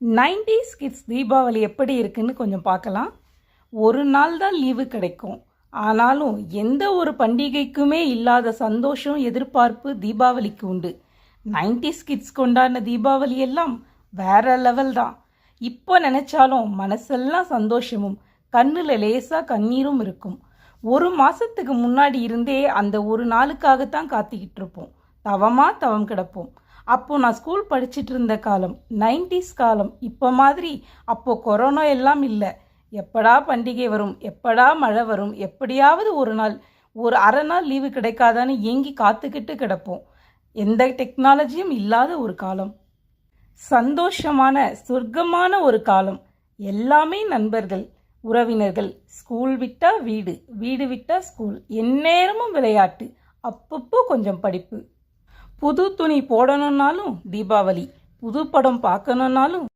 90s kids Deepavali எப்படி இருக்குன்னு கொஞ்சம் பார்க்கலாம். ஒரு நாள் தான் லீவு கிடைக்கும். ஆனாலும் எந்த ஒரு பண்டிகைக்குமே இல்லாத சந்தோஷம், எதிர்பார்ப்பு தீபாவளிக்கு உண்டு. 90s கிட்ஸ் கொண்டாடின தீபாவளி எல்லாம் வேற லெவல் தான். இப்போ நினைச்சாலும் மனசெல்லாம் சந்தோஷமும் கண்ணில் லேசாக கண்ணீரும் இருக்கும். ஒரு மாதத்துக்கு முன்னாடி இருந்தே அந்த ஒரு நாளுக்காகத்தான் காத்திக்கிட்டு இருப்போம். தவம் கிடப்போம். அப்போ நான் ஸ்கூல் படிச்சுட்டு இருந்த காலம் 90s காலம். இப்போ மாதிரி அப்போ கொரோனா எல்லாம் இல்லை. எப்படா பண்டிகை வரும், எப்படா மழை வரும், எப்படியாவது ஒரு நாள் ஒரு அரை நாள் லீவு கிடைக்காதான்னு ஏங்கி காத்துக்கிட்டு கிடப்போம். எந்த டெக்னாலஜியும் இல்லாத ஒரு காலம், சந்தோஷமான சொர்க்கமான ஒரு காலம். எல்லாமே நண்பர்கள், உறவினர்கள், ஸ்கூல் விட்டா வீடு, வீடு விட்டா ஸ்கூல், எந்நேரமும் விளையாட்டு, அப்பப்போ கொஞ்சம் படிப்பு. புது துணி போடணுன்னாலும் தீபாவளி, புது படம் பார்க்கணுன்னாலும்